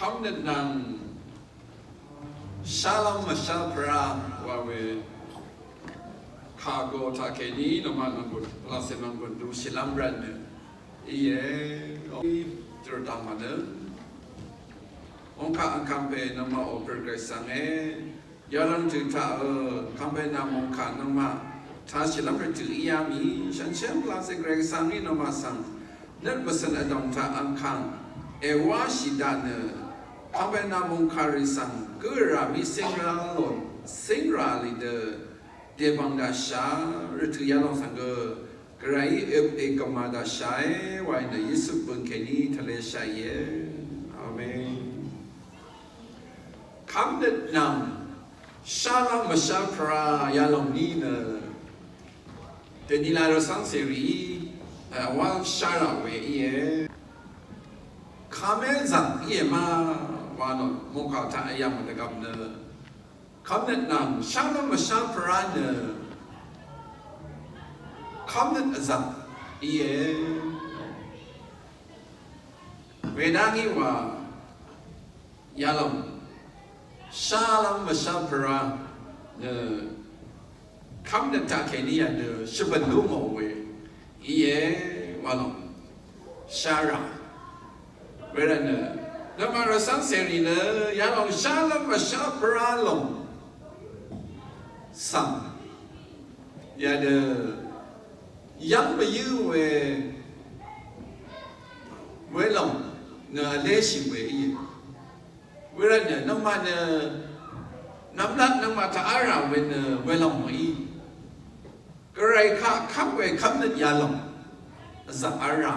Come that nang shalom mashalpra wawe kago takeni no manangut lasenangut du silam brand iye terutama onka angkampe nama opergaisange yalan cerita kampe nama onka nama ta silam brand iyami shansiam lasengraisangi nama sang net pesan adong ta angkang ewa sidana kampe nama onka risang gerami singra leader Debangda Shah, Rituyalang Sangha, Gerai Ekamada Shai, Waina Yusuf Bunkeni, Tale Shaye, Amen. Kamdet Nam, Shala Mashapra Yalong Nina, the Nilaro Sanseri, Wal Shara Way, Kamezan, Yema, Wano, Mokata Ayam, the governor. Kamnet nam shalom mashal parana kamnet azam iye vedangi wa yalom shalom mashal parana kamnet takeni ya de shibalu mowe iye walom shara verana namara sanseri yalom shalom mashal parana Sam, ya the young by you were long, no lazy way. We're at no man, no matter ara when well on me. Great come where come the yalom, as the ara,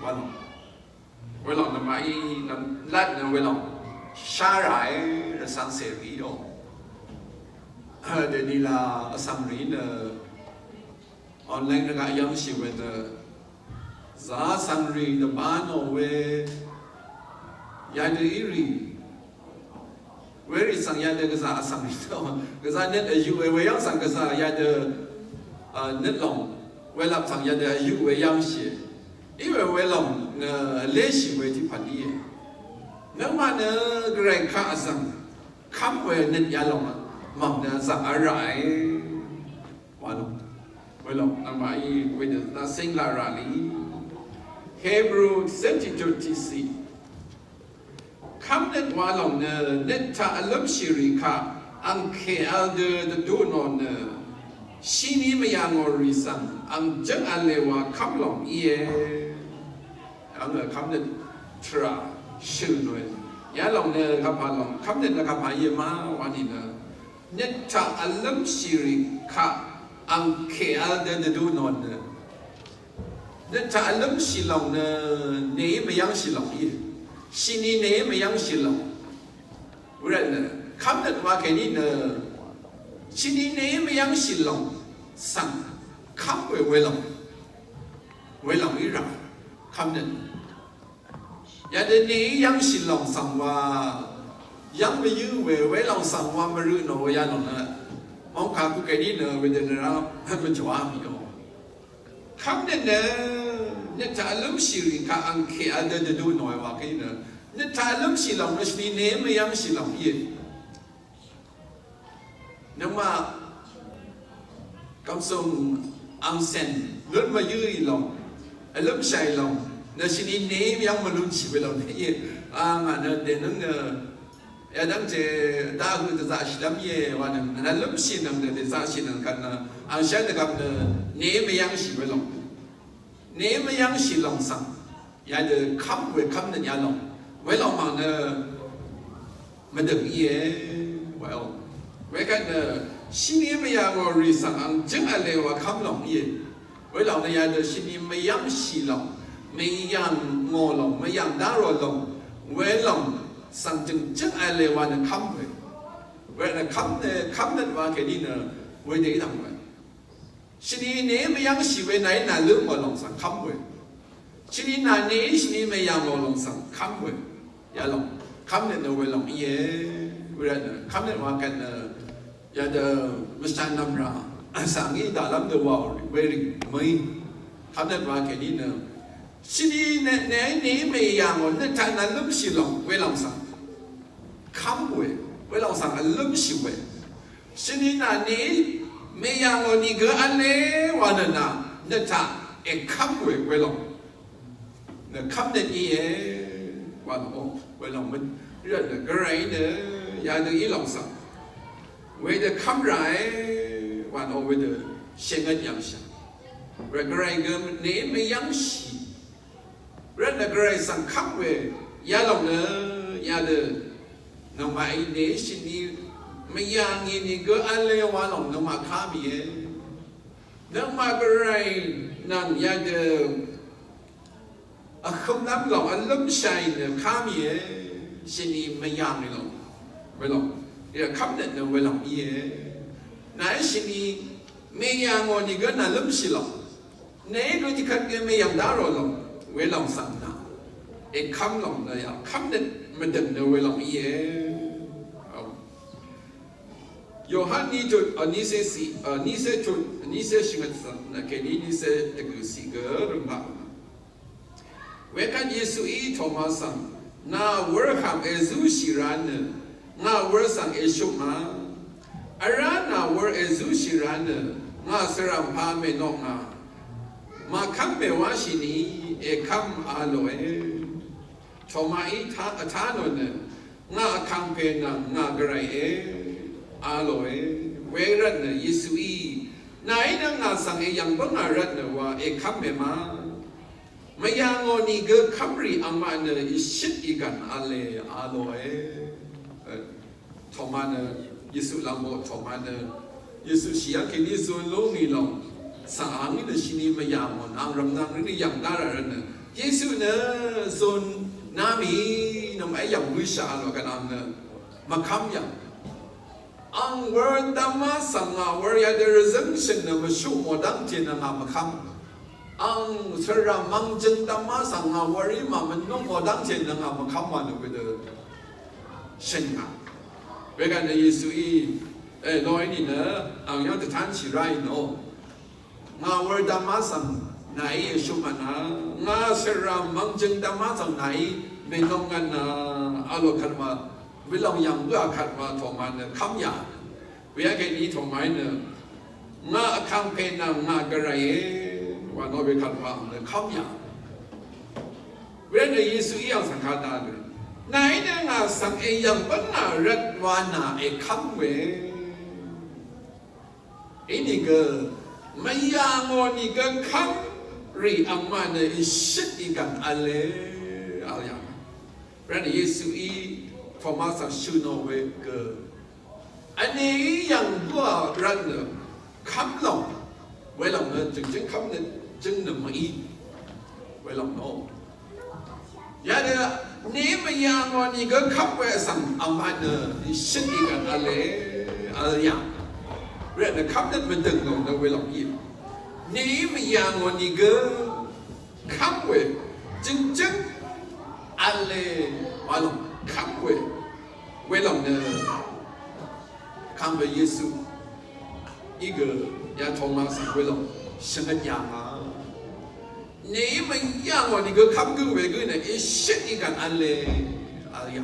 well on the my, Latin well on, Sharai, the sunset video. The Nila Samrin online the young she with the Za Samri, the Bano way Yadiri. Where is Sang Yadagaza Samri? Because I net a you were young Sangaza Yad Nitlong, well up Sang Yada, you were young she. Even well on Leshi waiting Padi. No man, great Kazam, come where Nit Yaloma. Mong na sa aray walo walo namai with the singularly Hebrew 32 Kamnet walong na netta alam shirika ang kealde the donon shini mayangorisan ang jang alewa kamlong iye ang kamnet tra shunwe yalong na kapalong kamnet na kapaye ma wanina Netta alam shirika ang keal de dunon. Netta alam silong na ne mayang silong ye. Sini ne mayang silong. Urat na kamnet wa keni na sini ne mayang silong sang kamwe welong ira kamnet. Yada ne yang silong sang wa Yang by you were long some one maroon or yalona. On Kaku Kadina with the Ramajwami. Come then, Netalum Shirika and K under the Duno Wakina. Netalum Shilong must be named a young Shilong ye. No ma come some unsend, look by you long. A look shy long. No, she need name young Malunchi will on here. Then Adam je dahu the zashilam ye one and I love shinam the zashin and kana and shed the governor name a young shilong. Name a young shilong son. Yad come with come the yalong. Well on Madam ye well. We can shinim a young or reason and jingale come long ye. Well on the yad shinim a young shilong. May young molong, may young darrow long. Well long. Something just I lay one and come with. When I come that one can dinner, where they don't win. She name a young she when I look along some come with. She did not name a young along some come with. Yellow, come that no way long, yeah. We're come that one can, Yada Mr. Namra, Sangi, the Lam the wall, very me. Come that one can dinner. 是你没样哦，那才能冷死了，为啷上看为，为啷上冷死为，是你那你没样哦，你个安嘞，完了呐，那才看为啷，那看的你也完了哦，为了我们人的个人呢，也得一啷上，为了看来，完了为了先个养生。为个人个你没养死，人的个人上看为也弄呢，也得能买你是你没养你个安利完了能买卡别，能买个人能也得không dám lòng anh lâm say nữa khá mía xin đi mấy yang này lòng với lòng thì là khắp định với lòng gì nãy xin đi mấy yang ngồi thì cái nào lâm xì lòng nếu cái gì khác cái mấy yang đã rồi lòng với lòng sẵn nào để khắp lòng là khắp định mà định nữa với lòng gì Yohan ni cho ni se si ni se cho ni se shingat san na ke ni se te gu si ge rung ba Wekan Yesu i Thomasan na werham ezu shirane na wersang eshuma arana wer ezu shirane na seram pa me no nga ma kam me wa shini e kam aloe Thoma i tha no ne nga kam pe na nga grai e aloe weran ne Yesu i nai na nga sang e yang ba nga rat ne wa e kam me ma Mayang ni ke kamri amana isit ikan ale aloe Thomana Yesu lambo Thomana Yesu siang kini sun lo ni long sang ni sini mayang ang ram nang ni yang dara na Yesu na sun nami nam ay yang wisha lo kanam na makam yang ang word dama sanga word ya the resumption na mashu mo dang tin na makam ang seram mangjeng dama sanga wari ma men no mo dang chen na ma kham ma no de shen nga we kan de yesu i loi ni na ang ya de tan chi rai no nga war dama sang nai e shu ma na nga seram mangjeng dama sang nai me no ngan na alo khan ma we long yang ga khat ma tho ma ne kham ya we ya ke ni tho mai ne nga khang pe na nga ga raiว่าน้อยไปขัดว่าเลยข้ามยาเวลาเยซูอีอย่างสังฆาตาเลยไหนเนี่ยงาสังเอยังบังอารัดวานาเอข้ามเวอันนี้ก็ไม่ยางอนี่ก็ข้ามรีอัมมาเนี่ยชิดอีกันอะไรอะไรอย่างเวลาเยซูอีพอมาสังชูโนเวก็อันนี้ยังว่ารัดเนี่ยข้ามลงเวลาเนี่ยจึงข้ามเนี่ยจึงนำมาอีเวลาโน่ยาเดนี่ไม่ยางวันนี้ก็ขับไปสั่งอามาเนอที่ชิดกันอะไรอย่างเรื่องนั้นขับนั้นมันดึงลงในเวลาอีนี่ไม่ยางวันนี้ก็ขับไปจึงอะไรว่าลงขับไปเวลาเนอขับไปเยซูอีกยาโทมัสเวลา什么样啊？你们样哦，你个看个为个呢，一些一个安嘞，哎呀，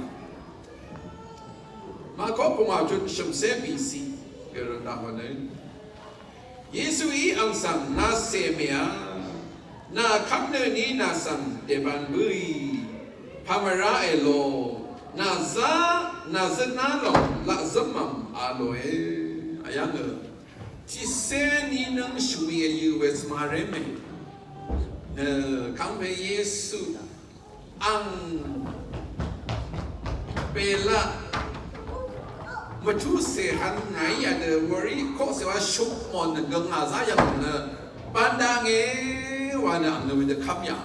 马可波马就什么些比西，个人打过呢？耶稣一昂上那些咩啊？那看呢你那上地板背，帕马拉埃罗，那是那龙，那什么阿罗诶，哎呀个。ที่เส้นนี้นั่งช่วยอยู่เวสมาเรเมคำเป็นเยซูอังเปล่ามาทุเสียหันไงอย่างเดวอรีโคเสียว่าชุบมอนกังอาซาอย่างนั้นปานดังเอวันนั้นเราเป็นคำอย่าง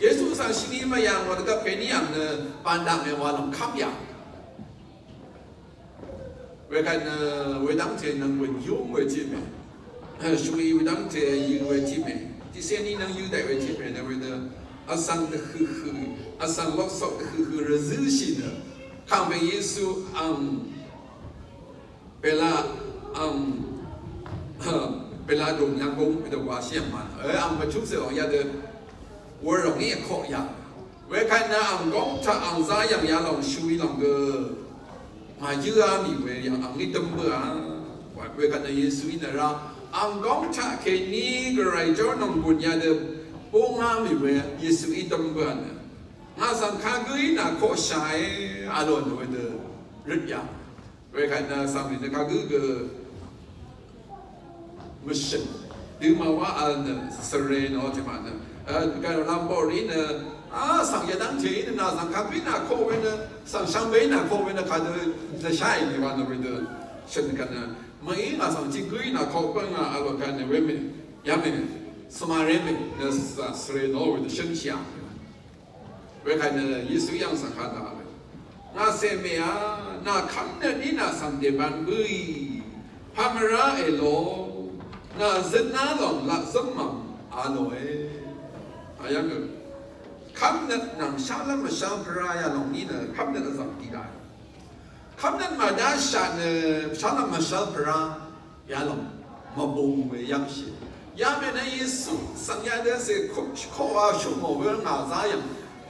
เยซูสั่งสิ่งนี้มาอย่างวันก็เป็นอย่างนั้นปานดังเอวันเราคำอย่าง为看为当天能为有为姐妹，所以为当天有为姐妹，第三年能有代为姐妹，那为的阿桑的呵呵，阿桑落手的呵呵的日性的，看为耶稣贝拉贝拉中央宫为的瓦线嘛，而俺们就是哦，也的我容易靠呀。为看那昂讲他昂啥样呀，龙属于龙个，嘛有啊米为样昂一等不啊，为看那耶稣因那让昂讲他给你个来做农部呀的，不啊米为耶稣一等不啊呢，那上看个因那靠啥诶，阿罗那为的日呀，为看那上面那看个mission， di mawa al serene o timana kalau Lamborghini sang ya dang thi na sang kapina ko wen sang shambe na ko wen ka de shai ni wa no de shen kana mai na sang ji gui na ko pa na alo ka ne we me ya me smare me na sa serene o de shen xia we ka ne yesu yang sang ka da na se me ya na kam ne ni na sang de ban bui pamara elo那人那种那什么阿罗诶，哎呀个，看那能下那么上不拉呀容易呢，看那个上地带，看那嘛那下呢下那么上不拉呀龙，嘛不为样式，呀边那耶稣上呀的是靠啊什么为哪咋样，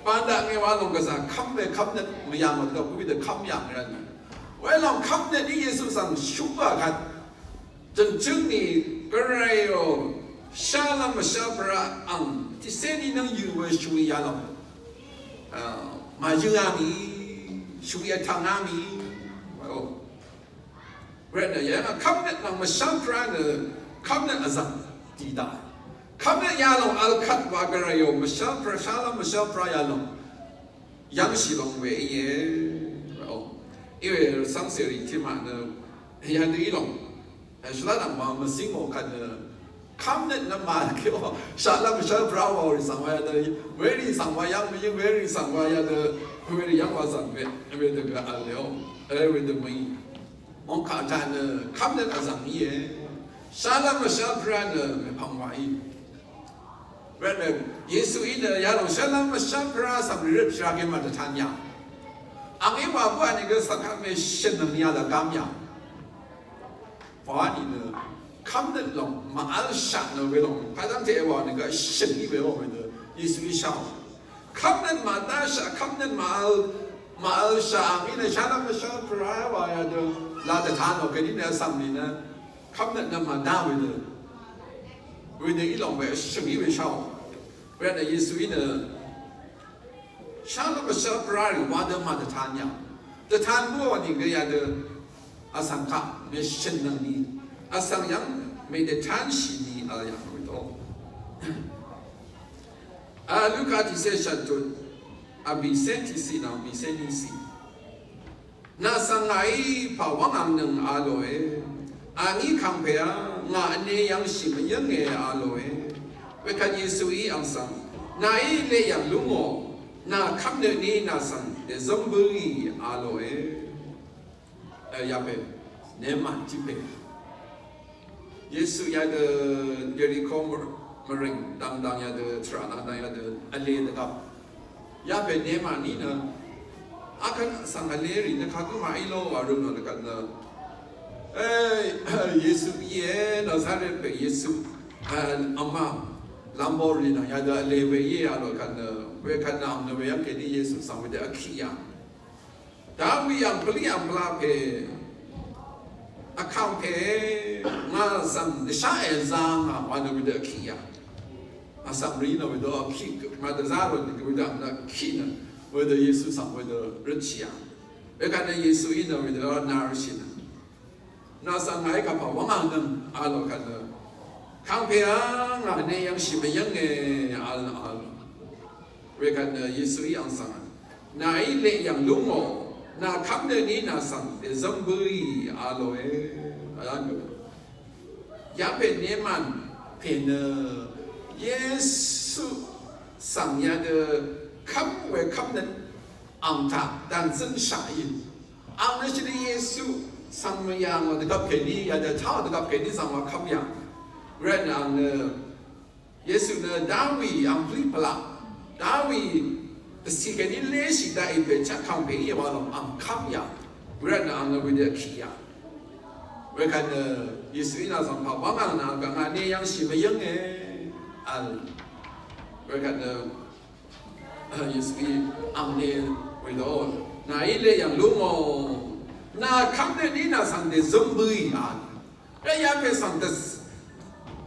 把那个话弄个啥，看那没样么的不会的看样人，为了看那的耶稣上修啊看，真正的。Kerayo shalom shabra ang tiseni nang yuwa shui yalom majungami shui tangami oh rena ya kamnet nang mashabra ne kamnet azam tidak kamnet yalom al kat wa kerayo mashabra shalom shabra yalom yang silong we ye oh 因为上学里起码呢也得一种Shalom mama singo kan kamnet na ma kyo shalom shal prawo sangwa da very sangwa yang very sangwa ya da very yang wa sang we de ga aleo we de mai on ka ta ne kamnet azang ye shalom shal prawo me pangwa yi we ne yesu ina ya lo shalom shal prawo sam rip shra ke ma ta tan ya ang i wa bu ani ga sakha me shin na ya da kam ya法你呢，看得拢马尔山的为拢，排当这话那个生意为我们的耶稣一笑，看得马大山，看得马尔山，你那山那么小，不然话呀就拉得他那给你那上面呢，看得那马大为的一拢为生意为笑，不然的耶稣呢，山那么小，不然话的马的他呀，这他不你个呀的。asang ka me shen nang ni asang yang me de tan shi ni al yang ko to Luka ti se shan to abi senti si na bi senti si na sang ai pa wang ang nang aloe ani kang pe nga ne yang shi me yang e aloe we kan yesu i ang sang na i le yang lu mo na kam ne ni na sang de zombi aloe ya pe ne ma ji pe yesu ya de Jericho mering dang ya de trana dang ya de ale de ka ya pe ne ma ni na akan sang ale ri ne ka ku ma i lo wa ru no de ka na yesu ye na sa re pe yesu amma Lamborghini ya de ale we ye ya lo ka na we ka na ne we ya ke ni yesu sang we de akia da we yang peli yang bla pe account pe ma sam de sha e zang ha wa de de kia asam ri no we do ki ma de za ro de we da na ki na we de yesu sang we de ri chia we ka de yesu i no we de na ri shi na sang ngai ka pa wa ma nang a lo ka de kang pe a nga ne yang shi me yang e al we ka de yesu i ang sang na i le yang lu mo na kam de ni na sang de zombui aloe alang ya pe ne man pe ne yesu sang ya de kam we kam de ang ta dan zhen sha yin ang ne shi de yesu sang me yang de ka pe ni ya de ta de ka pe ni sang wa kam ya ren ang ne yesu ne dawi ang pli pala dawi si cái này lẽ sĩ đại về chắc không phải như vậy lòng ăn khăm ya, rồi là ăn với được kia, với cái Giêsu nói rằng họ vắng ăn nào cả ngày này yang sĩ mới yang ấy, với cái 耶稣昂呢为了那一类样路么，那看的你那上的准备啊，那也别上的，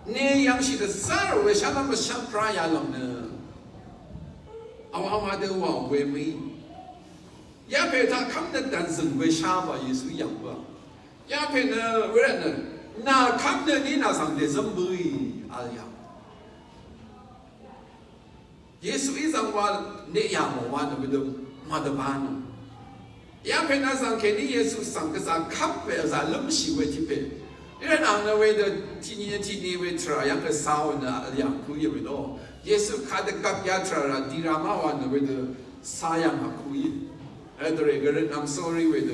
你样式的啥为啥那么想pra呀了呢？阿的话为咩？也别他看的但是为啥吧？耶稣样吧？也别呢为了呢，那看的你那上的准备啊呀。耶稣一上话，你样么话那个嘛的办呢？也别那上给你耶稣上个啥看别啥冷习为提别，因为那为的今年为出来样个烧呢，样可以为咯。耶稣看的甲亚出来了，迪拉马话呢为的啥样啊可以，对个人 I'm sorry 为的，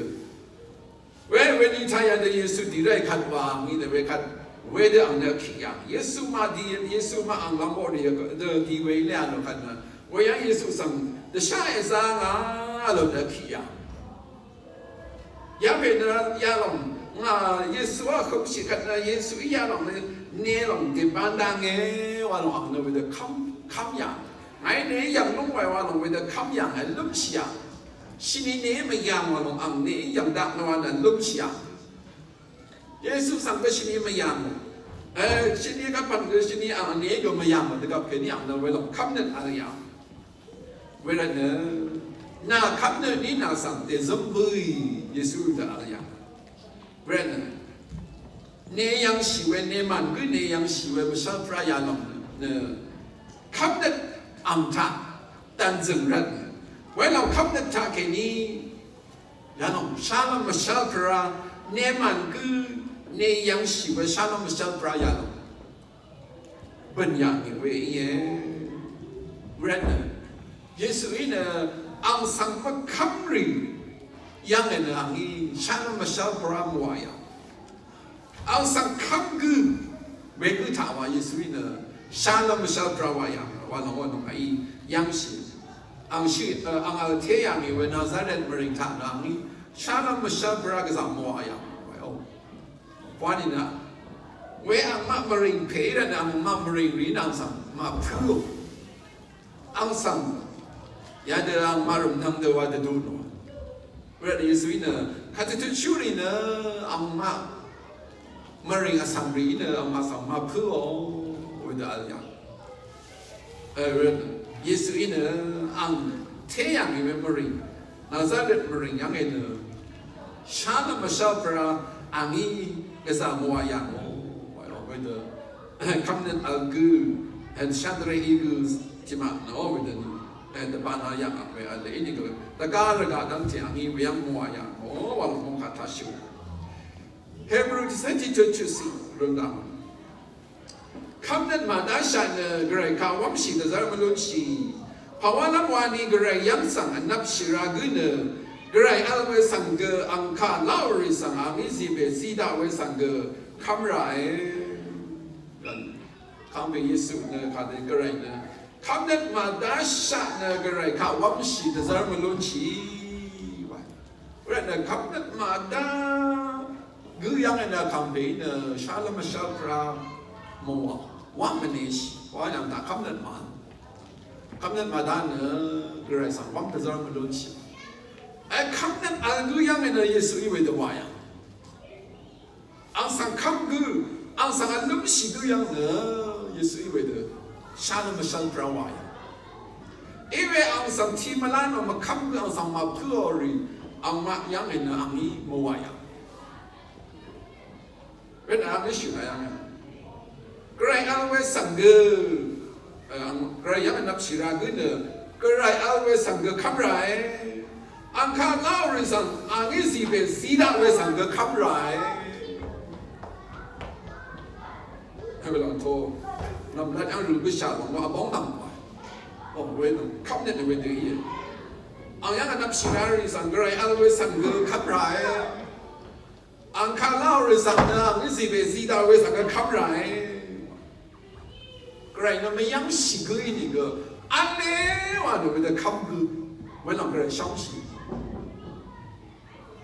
为你太阳的耶稣迪来看话，你的为看。为的安那去呀，耶稣嘛安拉莫的地位了了看呐，为呀耶稣上的下一上啊，了那去呀，也别呢也龙啊，耶稣啊可不是看呐，耶稣也龙的呢龙的班当诶，话龙安那为的看呀，哎呢样龙为话龙为的看呀，还龙是呀，是你呢没样话龙安呢样大那话呢龙是呀。耶稣上个是你们样的，是你个朋友是你昂你个么样的，这个给你昂的为了看的那样，为了呢，那看的你那上的准备耶稣的那样，为了呢，那样是为那满个那样是为不少不然样呢，看的昂他，但真人，为了看的他给你，然后啥了么少不然，那满个。你yang si为啥那么小不呀了？本样因为也，人呢，耶稣呢，昂上不看人，样呢昂伊啥那么小不么呀？昂上看个，每个他话耶稣呢，啥那么小不呀？完了我弄伊样是，昂是昂太阳因为那在人不认他昂伊啥那么小不个啥么呀？ว่านี่นะเวอังมาบริงเพลนอังมาบริงรีนังสังมาพูอังสังยาเดอังมารุมทำเดว่าเดดูโนเวลาเยซูเนี่ยข้าจะช่วยชูรีเนี่ยอังมาบริงสังรีเนี่ยอังมาสังมาพูโอ้เวลาอะไรอย่างเวลาเยซูเนี่ยอังเทียงมีบริงนาซาเดบริงยังไงเนี่ยชาลมาชาปราอังนี้cái sao mua yang gọi là bây giờ không nên ở cứ hình sáng tới ý cứ chỉ mà nó bây giờ hình ban nào yang về ở đấy như cái tất cả là cả đám trẻ nghĩ về mua yang gọi là không khát thà siêu Hebrew thì sẽ chỉ cho chú sĩ rồi đó không nên mà đã sang cái cao vọng sĩ là rất là lớn sĩ Hawa na wani cái yang sang anh nắp sĩ ra cái nữa Gerai alwe sangge angka lauri sang amizi be sida we sangge kamera kambe Yesu ne kade gerai ne kamnet ma dasha ne gerai ka wamshi de zarmelunchi wa ne kamnet ma da gu yang ne kambe ne shalom shalpra mo wa manish wa nam ta kamnet ma da ne gerai sang wam de zarmelunchi看那安个样的耶稣以为的话呀，安上看个，安上安东西个样的耶稣以为的，啥那么想不着话呀？因为安上提马拉那么看个安上嘛破哩，安嘛样的呢安伊没话呀，为啥安个学那样呀？个人安为上个，个人样的那起来个呢，个人安为上个看来。anh khá lao rồi rằng anh ấy gì về xí đạo về rằng cái khắp lại hay là thôi nằm lại ăn rượu với sả bằng nó bóng nằm ngoài về nó khắp nhận được về tự nhiên anh ấy nằm xí ra rồi rằng cái này ăn với rằng cái khắp lại anh khá lao rồi rằng anh ấy gì về xí đạo về rằng cái khắp lại cái này nó mới nhắm xí cái gì cơ anh ấy mà được về khắp cái với lòng cái này sống xí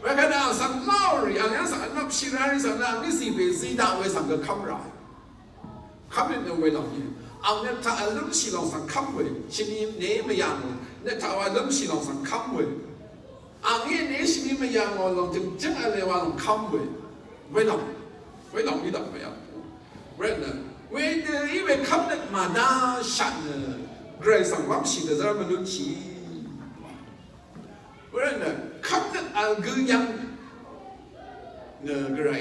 Vậy cái nào sang lao rồi, anh ấy sang nắp xí ra đi sang là cái gì về gì đạo về sang cái khăm lại, khăm lên về lòng gì, เอาเนี่ยถ้าเริ่มสิลองสังคำเว้ยชินีเนี้ยไม่ยังเนี่ยถ้าว่าเริ่มสิลองสังคำเว้ยอันนี้เนี่ยชินีไม่ยังลองจึงอะไรว่าลองคำเว้ยไม่ลองนี่ดอกไม่เอาเรื่องนั้นเว้ยเดี๋ยวอีเว้ยคำเนี่ยมาด้าฉันเนี่ยเรื่องสังคมสิเดี๋ยวเรามาลุ้นชีเรื่องนั้นคำเนี่ยกูยังเนี่ยก็ไร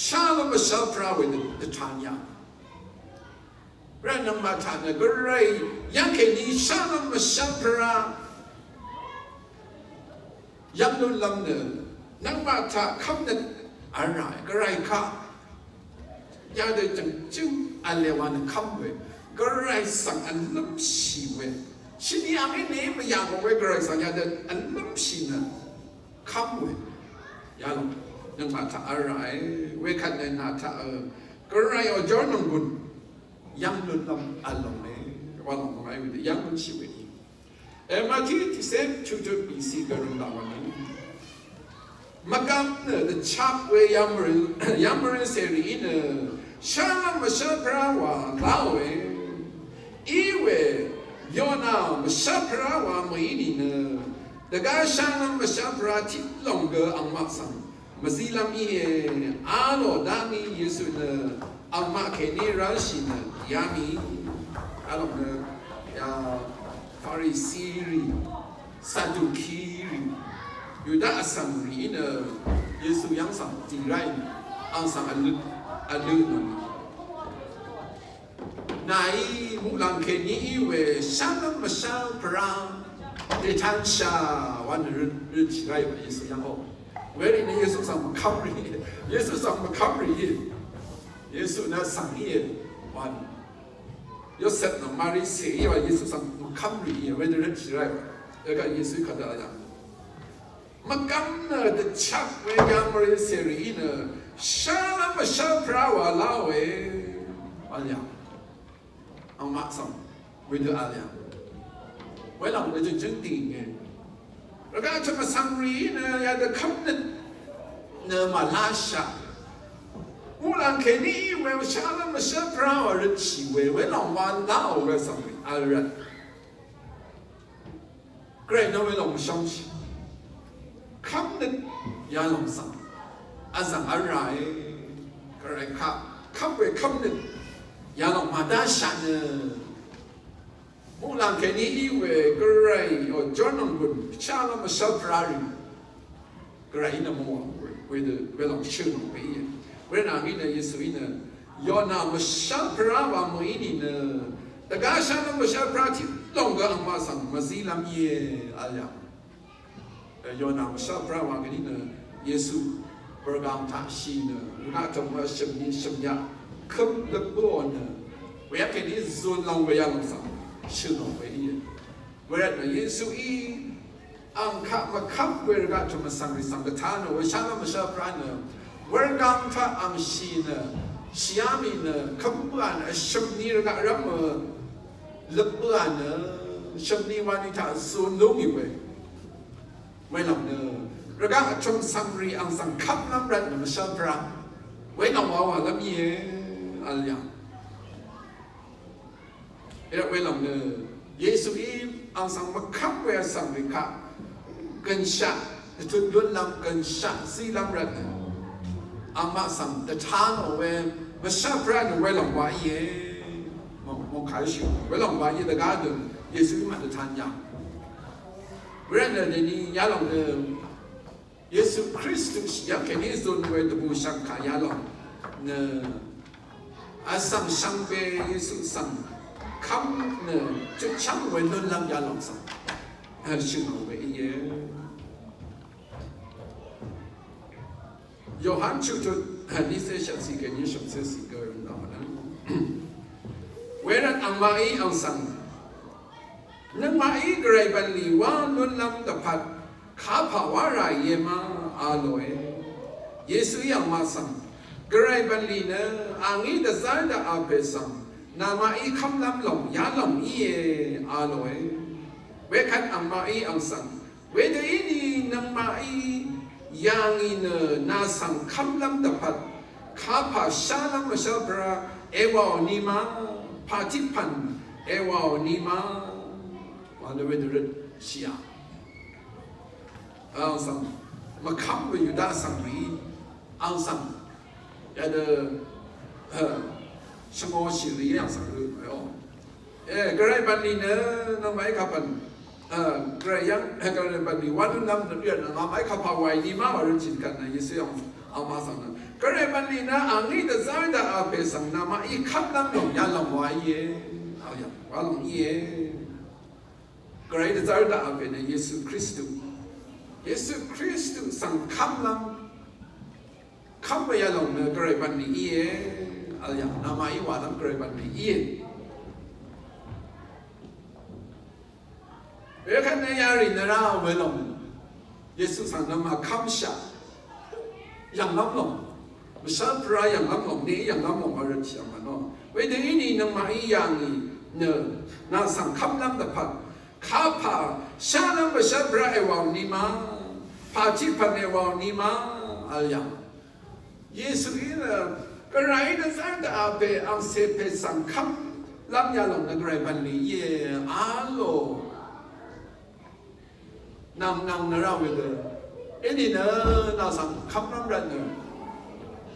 ชาลมาชาพระเว้ยเดชานยาเรื่องนั้นมาทานเนี่ยก็ไรยังแค่นี้ชาลมาชาพระยังลุ้นลำเนี่ยนั่งมาทานคำเนี่ยอะไรก็ไรค่ะยาเดินจึงอะไรวะเนี่ยคำเว้ยก็ไรสั่งอันล้ำชีเว้ยชิ้นนี้อันนี้ไม่อยากเอาไว้ก็ไรสั่งยาเดินอันล้ำชีน่ะคำเว้ยยาลงยังมาทานอะไรเว้ยขันในนาทานก็ไรเอาจอนงบุญยังลุ้นลำอารมณ์เนี่ยว่าลงมาอยู่ยังลุ้นชีวิตมาที่เซฟชุดปีซีก็รุ่งดาววันนี้มากันเนี่ยชับเวยัมริเซรีเนี่ยชาลมาชาพระว่าลาวเออีเวยอนามาชาพระว่าไม่ดีเนี่ยแต่ก็ชาลมาชาพระที่ลงเกออังมักสังมาซิลามีอาโลดามีเยซูเนี่ยอังมักแค่นี้รัชเนี่ยยามีอาโลเนี่ยยาฟาริสีรีซาดูคีรีอยู่ด้านสังรีเนี่ยเยซูยังสั่งจริงไรอังสั่งอันลึกนั่นในมุลังเคนนี้เวชาลมาชาพระเดชันชาวันรื่นชิไรเยซูยังโอเวรีในเยซูสั่งมาคับรีเยซูสั่งมาคับรีเยซูน่ะสั่งเองวันยศเสด็จมาริเสียว่าเยซูสั่งมาคับรีเวรีรื่นชิไรแล้วก็เยซูขัดอะไรมากันเนี่ยจะชักเวกามริเสรีเนี่ยชาลมาชาพระว่าลาวเออะไรเอามาสั่งวิธีอะไรเวลาเราจะจึงตีไงแล้วก็จะมาสั่งรีเนี่ยอยากจะคำเนี่ยมาลาชาอุลังแค่นี้เวลชาลมาชาพระว่าฤทธิ์เวลาวันลาวก็สั่งอะไรเกรงเราไม่ลงช่องคำนึงยาลงสั่งอาสั่งอะไรก็ไรครับคำไปคำนึงยาลงมาได้ฉันมูลังแค่นี้เวก็ไรโอ้จอนงบุญชาลมาชอบพระริก็ไรนะมัวเวลาชื่อหนุ่มไปเวลานี้เนี่ยเยซูเนี่ยยอนามาชอบพระว่ามือนี่เนี่ยแต่ก็ชาลมาชอบพระที่ลงก็อังมาสั่งมาซีลามีอะไรยอนามาชาพระว่ากันนี่เนี่ยเยซูประกาศทักษิณเนี่ยน่าจะมาชมนี้ชมยาคึมเล็บบัวเนี่ยเวลาแค่นี้ส่วนเราเวลาเราสั่งชื่อเราไปเนี่ยเวลาเนี่ยเยซูอังคับมาคับเวลาจะมาสั่งริสังกทานเนี่ยเวลาเรามาชาพระเนี่ยเวลาการทักอังชีเนี่ยชีอามีเนี่ยคึมบัวเนี่ยชมนี้เรารับมาเล็บบัวเนี่ยชมนี้วันนี้ถ้าส่วนลงอยู่เวลาเนี่ยเราก็ชมสังรีอังสังคับน้ำรันมาชาพระเวลาว่าแล้วมีอะไรอย่างเวลาเนี่ยเยซูอังสังมาคับเวลาสังริกะกันชาจุดล้วนลำกันชาสีลำรันอังมาสังแต่ทานเอาเวมาชาพระเนี่ยเวลาว่ามองขายชิวเวลาว่าแต่การเดินเยซูมาแต่ทานยาเวลาเนี่ยนี่ยาลองเนี่ยเยซูคริสต์อยากแค่นี้ส่วนเวทบูชาขายาลองเนี่ยอาสังสังเบเยซูสังคำเนี่ยจะช่างเวทนลำยาลองสังชื่อเวเยโยฮันชุดนี่เสียชัดสิกันยี่สิบเสียสิกันนะเวลาอังมาอีอังสังนั่งมาอีกไรบันลีว่าลุนลำตะพัดข้าพาวารายเยมาอาโลเยซูยังมาสังกระไรบันลีเนอังอีเดซาดาอาเปสังนามาอีคำลำหลงยาหลงอีอาโลเวคันอังมาอีอังสังเวเดอีนีนังมาอียังอีเนนาสังคำลำตะพัดข้าพาชาลำมาชาบราเอวานิมา พาทิพันเอวานีมาวันเวดร์เชียเอาสังมาคำไปอยู่ด้านสังรีเอาสังอย่าเดชงอสิริอย่างสังรือกระไรบันนี้เนอะน้ำไม้ขับบันกระยังกระไรบันนี้วันนั้นน้ำเดือดน้ำไม้ขับพาไว้นี่มาวันจินกันนะยิ่งเสียงเอามาสังนั้นกระไรบันนี้นะอันนี้จะใจแต่อาเปสังน้ำมาอีกขับน้ำหลงยันหลงไว้เย่เอาอย่างว่าหลงเย่กระไรจะใจแต่อาเปนะเยซูคริสต์เยซูคริสต์สั่งขับน้ำขับไปยันหลงเนอะกระไรบันนี้เย่เอาอย่างน้ำมาอีว่าน้ำกระไรบันนี้เย่เวคันยารินราเวลงเยซูสั่งนำมาคำชาอย่างน้ำลงไม่ใช่พระอย่างน้ำลงนี่อย่างน้ำลงอะไรเชียงมันเนาะเวทีนี้นำมาอีอย่างนี้เนอะน่าสั่งคำน้ำตะพัดข้าพาชาน้ำไม่ใช่พระเอวานีมาพาชิพันเอวานีมาอะไรอย่างเยซูนี่นะก็ไรนั่นสั่งแต่อาเปอังเซเปสั่งคำล้ำยาลงในกระไรบันนี้เย่อาโลนำนราเวเดอเอ็นี่เนอะน่าสั่งคำน้ำรันเนอะ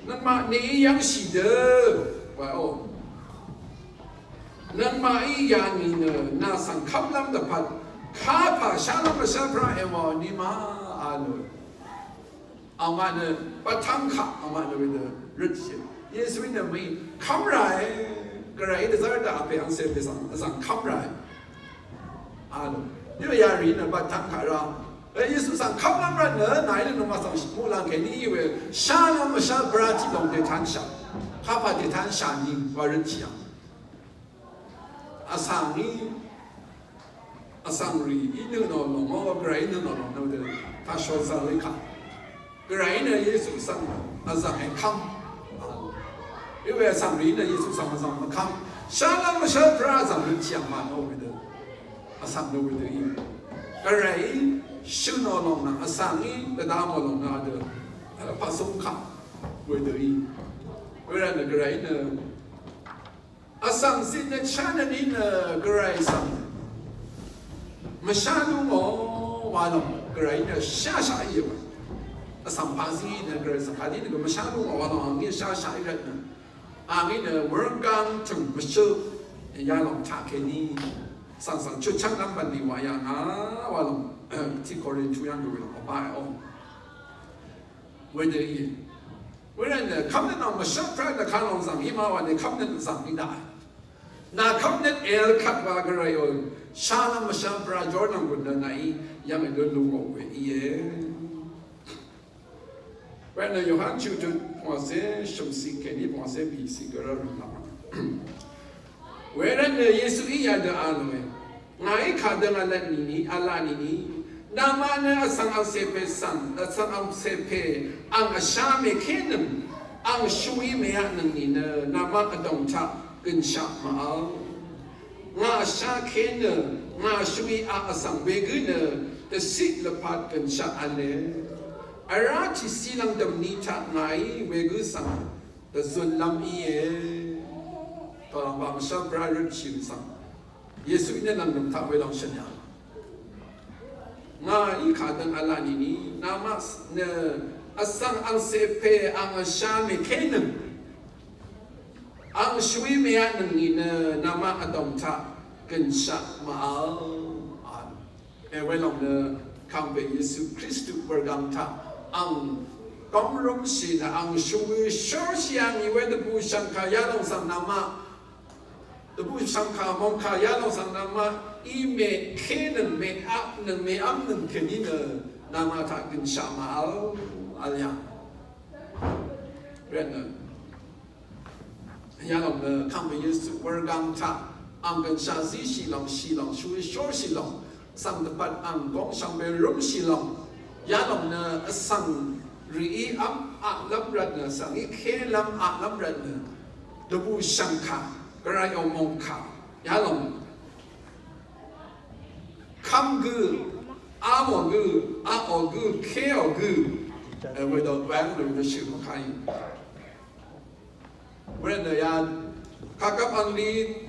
นั่นมานี่ยังสีเดอว่าโอ้นั่นมาอีอย่างนี้เนอะน่าสั่งคำน้ำตะพัดข้าพาชาลมาชาพระเอวานี่มาอาโลเอามาเนอะปะทังข้าเอามาเนอะเวเดอรึเชียเยซูเนี่ยมีคำไรกระไรเดซ่าดาเปียงเซเปสั่งคำไรอาโล因为亚人呢把摊开了，耶稣上看那么呢，哪一种嘛上木兰给你以为下那么下不然激动的摊下，他把的摊下你把人讲，上你上你一弄到弄我个人弄到弄的，他说上来看，个人呢耶稣上上还看，因为上你呢耶稣上看，下那么下不然上人讲嘛，我觉得。อาสังดูดีกระไรชื่อนอนลงนะอาสังนี้กระดามลงนะเด้อผสมขับดูดีเวลาเนี่ยกระไรเนี่ยอาสังสิ่งที่ฉันนี่เนี่ยกระไรสังไม่ใช่ดูหมอว่าลงกระไรเนี่ยช้าอยู่อาสังภาษีเนี่ยกระไรสังภาษีเนี่ยก็ไม่ใช่ดูหมอว่าลงอันนี้ช้าอยู่เนี่ยอันนี้เนี่ยเรื่องการถึงไม่เชื่อยาลงทักแค่นี้สั่งชุดช่างน้ำบันดีวายางว่าลงที่โคเรียนช่วยยังดูลงไปอ๋อเวลาเนี่ยคำนั้นเอามาชักพระนักข่าวลงสั่งอีมาวันนี้คำนั้นสั่งไม่ได้นาคำนั้นขัดว่ากระไรอ๋อชาลมาชักพระจอร์นังกุนนั้นยังไม่เดินลงออกไปเวลาโยฮันชูจุดพอเสียชมสิเกนี่พอเสียบีสิกระรุ่งละเวลาเนี่ยเยซูอียาเดอาโลเอไงขาดงานนี้อัลลานี่นามาเนี่ยสังอัลเซเปสังสังอัลเซเปอังชาเมเคนึมอังช่วยเมียนึงนี่เนี่ยนามาอดงชากินชามาเอางาชาเคนึงาช่วยอาสังเบกุเนี่ยแต่สิลพัดกินชาอันเล่อาราชิสิลังดำนี้ชาไงเบกุสังแต่ส่วนลำอีตอนบางชาบรารุชิมสังเยซูเนี่ยนั่งนำท่าไว้ลองเชียร์งาอีขาดังอัลลานี่นามาเนี่ยอาสังอังเซเปอังชาเมเคนึมอังช่วยเมียนึงนี่เนี่ยนามาอดมท่ากินชามาเอาไว้ลองเนี่ยคำเป็นเยซูคริสต์ประดังท่าอังกองรมศิลอังช่วยช่วยเสียงอีเวดบูชังขายาลงสังนามาแต่ผู้สังขามองขายาลงสังนามาอีเมเคนึงเมอัพนึงเมอัพนึงแค่นี้เนอะนามาถ้ากินชามาเอาอะไรอย่างเรื่องนั้นยาลงเนอะคำเป็นเยซูวรกังท่าอังกันชาซีสิลองช่วยช่วยสิลองสังตปัดอังกองสังเป็นรุ่มสิลองยาลงเนอะสังรีอัพอักลับรัดเนอะสังอีเคลัมอักลับรัดเนอะแต่ผู้สังขากระไรเอามองขายาลงคำกืออามอกืออาอกือเคอกือเวลาแหวนหรือจะชื่อของใครเวลาเนี่ย kakap ang li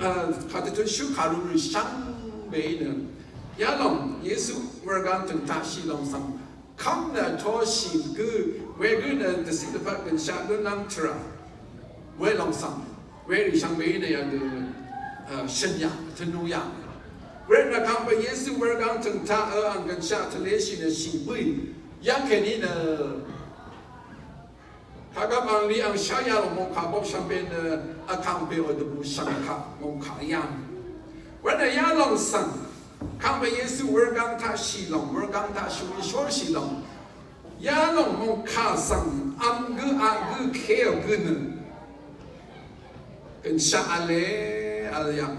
kata tu shu karu shang bei ne ya long Yesu wargang teng ta shi long sang kam na to shi gu we gu na de si de pat kan sha lu nam tra we long sang we ri shang bei ne ya de shen ya ten nu ya we na kam ba Yesu wargang teng ta ang kan sha te le shi ne shi bui yang ke ni ne kakap ang li ang sha ya lo mong ka bok shang bei ne akam be o de bu shang ka mong ka yang we na ya long sang看被耶稣尔刚他西龙，尔刚他属于说西龙，亚龙蒙卡上安个阿个开个呢，跟下阿嘞阿样，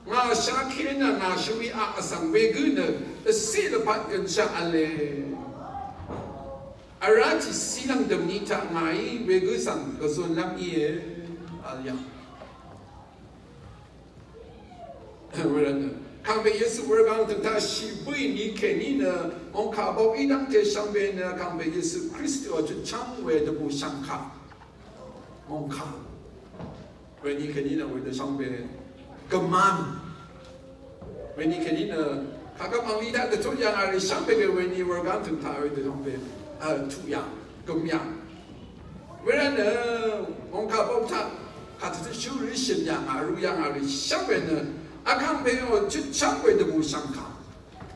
我下开呢，那属于阿上为个呢，西的把跟下阿嘞，阿拉只西lang dem ni ta ngai为个上个说那耶阿样。看被耶稣尔刚等他西北你看你呢，我卡包一当在上边呢，看被耶稣 Kristo 就常为的不相卡，我卡，为你看你呢为的上边个man，为你看你呢，他个旁边他的土壤啊，你上边个为你尔刚等他为的上边土壤咁样，为了呢，我卡包他就是修理信仰啊，路样啊，你上边呢。阿康朋友就常规的不相卡，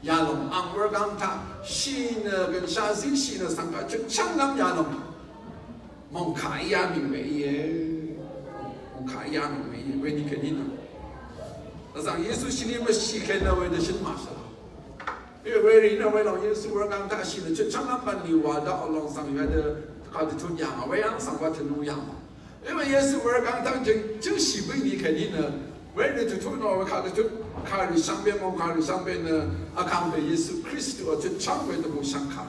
亚龙昂尔刚他西呢跟沙西西呢上卡就常刚亚龙，蒙卡亚明为耶，蒙卡亚明为耶，为你肯定的。那上耶稣心里面西看那为的是嘛是啦，因为为人那为了耶稣尔刚他西呢就常刚把你挖到龙上面的他的土壤啊，为让上瓦成路样嘛，因为耶稣尔刚他就西为你肯定的。为了就突然我看到就看你上边蒙看你上边呢，阿看被耶稣 Kristo 就常规的不相看，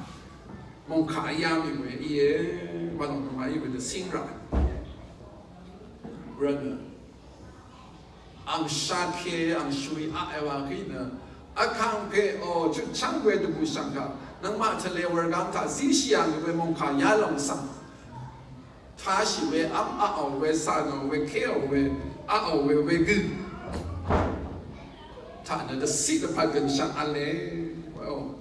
蒙看亚明为耶，我懂嘛？因为的欣然，人呢，昂沙克昂属于阿埃瓦基呢，阿看被哦就常规的不相看，能嘛这类我讲他西西洋为蒙看亚龙上，他是为阿奥为啥呢？为 K 为。阿奥为个，他那个西的帕根上阿嘞，哦，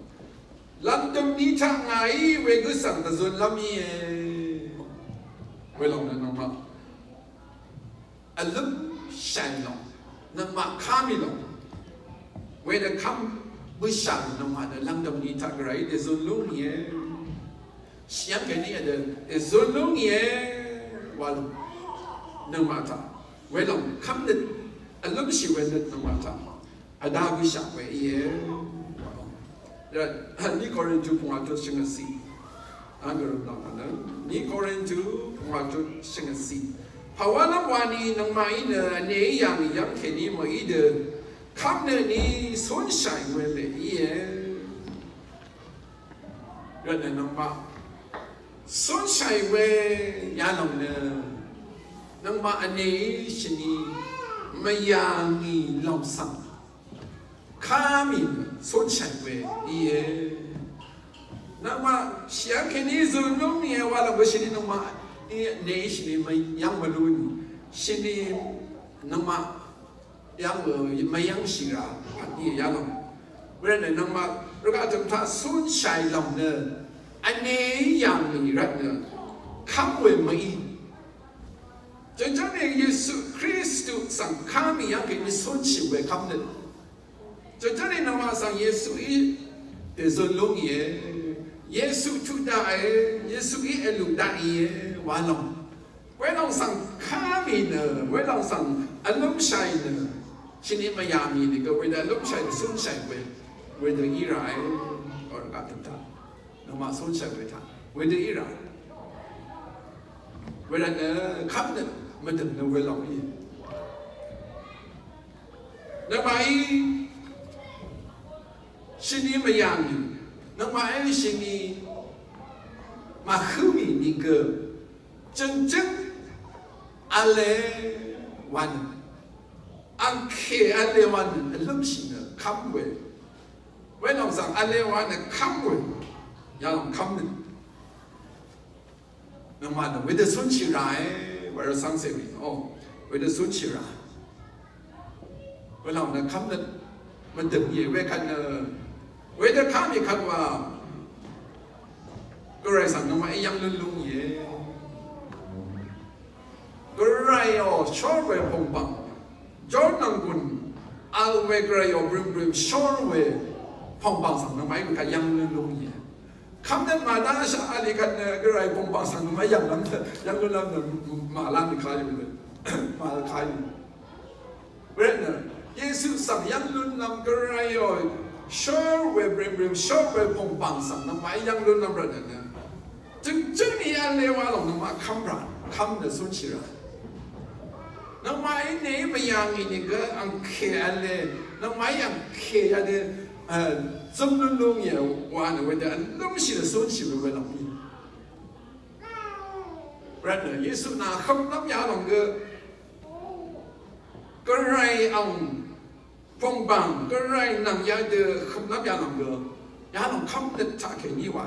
兰东尼他爱为个上的尊拉米耶，为龙的弄嘛，阿龙山龙，那嘛卡米龙，为了卡不上弄嘛的兰东尼他个来的尊龙耶，想给你的尊龙耶，完了，弄嘛他。为了看的，那不是为了那么大，大不想为也。你个人就碰到什么事，个人当然你个人就碰到什么事。好完了话你能买呢？你样看你买的，看的你损失为了也，人能把损失为也能呢？能把安尼是你没养你老上，卡米所产为也，那么想看你做农业完了，不是你能嘛？你是你没养不住你，是你能嘛？养不没养死啊？你养了，不然能嘛？如果从他损失了呢，安尼养你人呢，看为没。真正的耶稣 Kristo 上卡米样给你损失为看的，真正的那么上耶稣一的尊龙耶，耶稣出大耶，耶稣一路大耶，完了，为了上卡米呢，为了上阿龙山呢，是你们亚米那个为了龙山的损失为了伊拉而搞的他，那么损失为他，为了伊拉。为了呢，看的没得那为老爷，那么是你们养的，那么是你嘛后面那个真正阿来玩，安开阿来玩的冷心的看为，为了上阿来玩的看为，要让看的。那么呢，为了存起来，为了上社会哦，为了苏起啊，为了那看的，มันถึงเย่เวกันเวลาข้ามอีกครั้งว่าก็ไรสั่งน้องมาไอ้ยังลุงเย่ก็ไรอ๋อชอบเวพงปังจอนังกุนเอาเวกไรอ๋อบริมชอบเวพงปังสั่งน้องมาไอ้ก็ยังลุงเย่คำนั้นมาด้านชาอะไรกันก็ไรพงปังสั่งน้องมายังนั้นยังลุงนั้นมาล้านใครอยู่เลยมาใครเว้ยเนี่ยเยซูสั่งยังลุนนำกระไรอ๋อชอบเวบริมชอบเวพงปังสั่งน้ำไม้ยังลุนนำประเด็นเนี่ยจึงนี่อันเลวะหลงน้ำไม้คำรันคำเนี่ยสุดชีระน้ำไม้เนี่ยไม่ยังอีนี่ก็อังเคอันเลน้ำไม้ยังเคอันเนี่ยจำลุนลุงเนี่ยว่าเนี่ยเวเดอันลุงชีระสุดชีระเวลานี้ประเด็นเยซูน่าคำน้ำยาหลงก็ไรเอาพงบังก็ไรนำยาเดือคำนับยาหลังเดือยาหลังคำเด็ดจากแค่นี้ไว้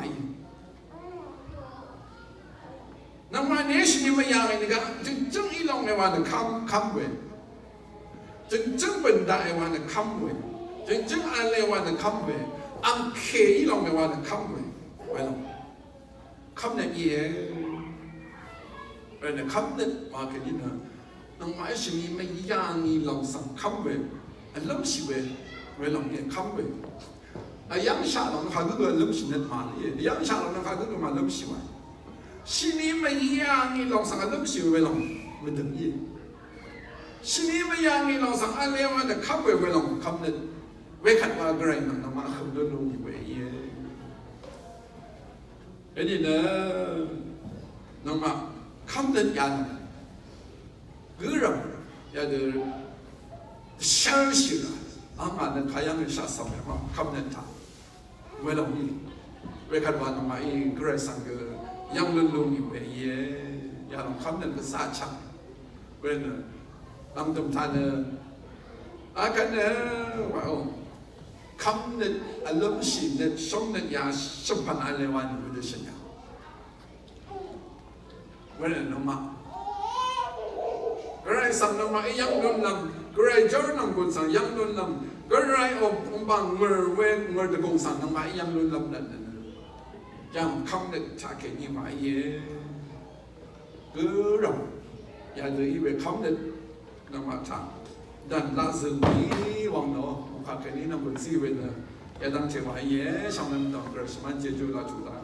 นำมาเนชนี่ไม่ยากเลยกันจึงอีลองในวันคำเวจึงเป็นได้วันคำเวจึงอะไรวันคำเวอังเคอีลองในวันคำเวไว้ลองคำเนี่ยเย่เป็นคำเด็ดมาแค่นี้นะน้องไม้ชิมีไม่ยากนี่ลองสั่งคำเวอันล้มสิเวลองเนี่ยคำเวยังชาลองข้าก็ล้มสิเนี่ยมาเลยยังชาลองข้าก็มาล้มสิวะชิมีไม่ยากนี่ลองสั่งล้มสิเวลองไม่ถึงยี่ชิมีไม่ยากนี่ลองสั่งอะไรวะเนี่ยคำเวลองคำเนี่ยเวขัดว่าอะไรน้องมาคำเดินลงอยู่เวยี่ไอ้นี่นะน้องมาคำเดินยัน个人也得相信了，俺们的太阳的下上面嘛，看不见他，为了你，为看完嘛，一个人上个阳光龙的为也让看那个沙场，为了让他呢，看呢，哇哦，看那龙心的上那呀，审判来完为了什么？为了什么？cái sang năm mai yang luôn làm cái chỗ năm cũng sang yang luôn làm cái ông bằng người được cùng sang năm mai yang luôn làm lần chẳng không được trả cái như vậy gì cứ rộng và người về không được năm mai trả đàn là dừng đi hoàng đó một cái này năm cũng gì về nữa và đang chơi vậy gì xong năm đó cái sự man chơi là chủ đạo